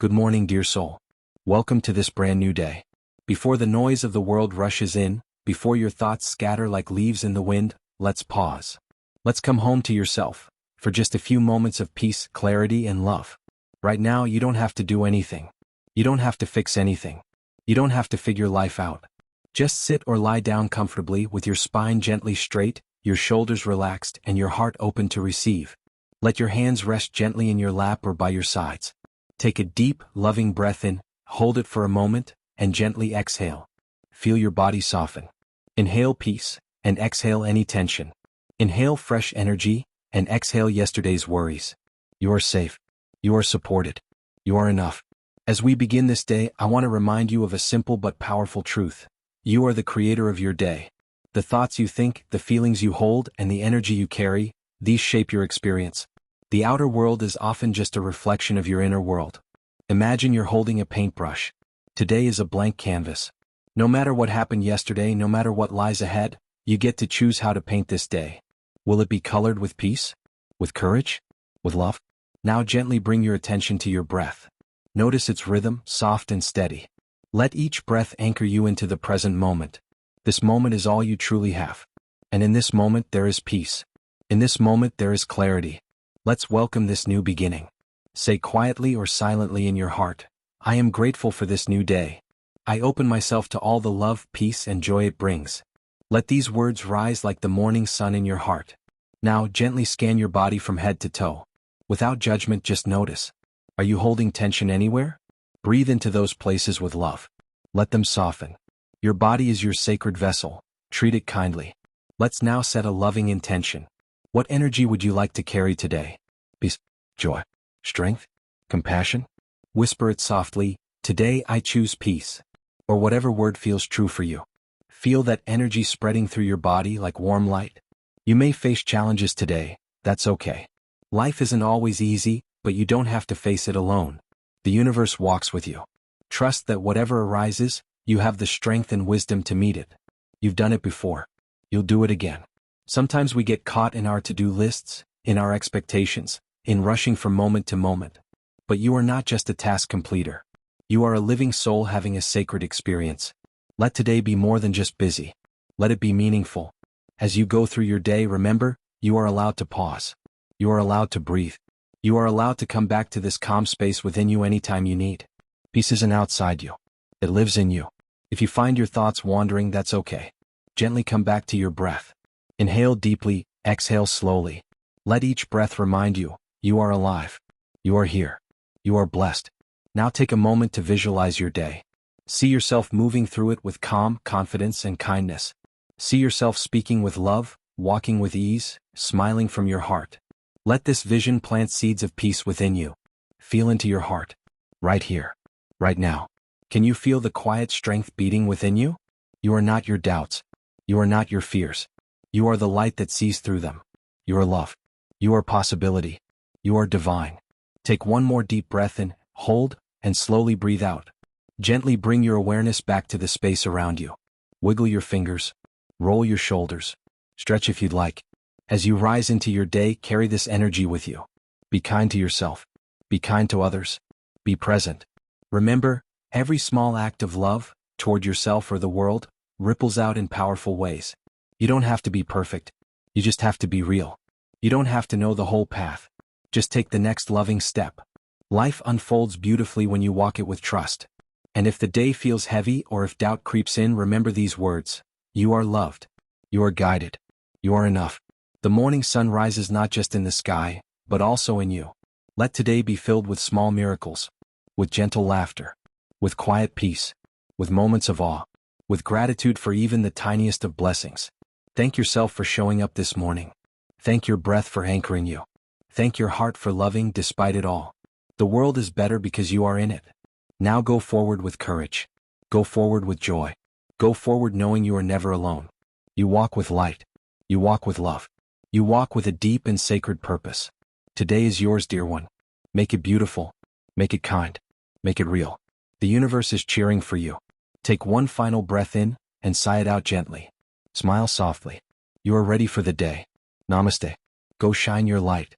Good morning, dear soul. Welcome to this brand new day. Before the noise of the world rushes in, before your thoughts scatter like leaves in the wind, let's pause. Let's come home to yourself, for just a few moments of peace, clarity, and love. Right now, you don't have to do anything. You don't have to fix anything. You don't have to figure life out. Just sit or lie down comfortably with your spine gently straight, your shoulders relaxed, and your heart open to receive. Let your hands rest gently in your lap or by your sides. Take a deep, loving breath in, hold it for a moment, and gently exhale. Feel your body soften. Inhale peace, and exhale any tension. Inhale fresh energy, and exhale yesterday's worries. You are safe. You are supported. You are enough. As we begin this day, I want to remind you of a simple but powerful truth. You are the creator of your day. The thoughts you think, the feelings you hold, and the energy you carry, these shape your experience. The outer world is often just a reflection of your inner world. Imagine you're holding a paintbrush. Today is a blank canvas. No matter what happened yesterday, no matter what lies ahead, you get to choose how to paint this day. Will it be colored with peace? With courage? With love? Now gently bring your attention to your breath. Notice its rhythm, soft and steady. Let each breath anchor you into the present moment. This moment is all you truly have. And in this moment there is peace. In this moment there is clarity. Let's welcome this new beginning. Say quietly or silently in your heart, I am grateful for this new day. I open myself to all the love, peace, and joy it brings. Let these words rise like the morning sun in your heart. Now gently scan your body from head to toe. Without judgment, just notice. Are you holding tension anywhere? Breathe into those places with love. Let them soften. Your body is your sacred vessel. Treat it kindly. Let's now set a loving intention. What energy would you like to carry today? Peace, joy, strength, compassion? Whisper it softly, today I choose peace. Or whatever word feels true for you. Feel that energy spreading through your body like warm light. You may face challenges today, that's okay. Life isn't always easy, but you don't have to face it alone. The universe walks with you. Trust that whatever arises, you have the strength and wisdom to meet it. You've done it before. You'll do it again. Sometimes we get caught in our to-do lists, in our expectations, in rushing from moment to moment. But you are not just a task completer. You are a living soul having a sacred experience. Let today be more than just busy. Let it be meaningful. As you go through your day, remember, you are allowed to pause. You are allowed to breathe. You are allowed to come back to this calm space within you anytime you need. Peace isn't outside you. It lives in you. If you find your thoughts wandering, that's okay. Gently come back to your breath. Inhale deeply, exhale slowly. Let each breath remind you, you are alive. You are here. You are blessed. Now take a moment to visualize your day. See yourself moving through it with calm, confidence, and kindness. See yourself speaking with love, walking with ease, smiling from your heart. Let this vision plant seeds of peace within you. Feel into your heart. Right here. Right now. Can you feel the quiet strength beating within you? You are not your doubts. You are not your fears. You are the light that sees through them. You are love. You are possibility. You are divine. Take one more deep breath in, hold, and slowly breathe out. Gently bring your awareness back to the space around you. Wiggle your fingers. Roll your shoulders. Stretch if you'd like. As you rise into your day, carry this energy with you. Be kind to yourself. Be kind to others. Be present. Remember, every small act of love, toward yourself or the world, ripples out in powerful ways. You don't have to be perfect. You just have to be real. You don't have to know the whole path. Just take the next loving step. Life unfolds beautifully when you walk it with trust. And if the day feels heavy or if doubt creeps in, remember these words. You are loved. You are guided. You are enough. The morning sun rises not just in the sky, but also in you. Let today be filled with small miracles, with gentle laughter, with quiet peace, with moments of awe, with gratitude for even the tiniest of blessings. Thank yourself for showing up this morning. Thank your breath for anchoring you. Thank your heart for loving despite it all. The world is better because you are in it. Now go forward with courage. Go forward with joy. Go forward knowing you are never alone. You walk with light. You walk with love. You walk with a deep and sacred purpose. Today is yours, dear one. Make it beautiful. Make it kind. Make it real. The universe is cheering for you. Take one final breath in and sigh it out gently. Smile softly. You are ready for the day. Namaste. Go shine your light.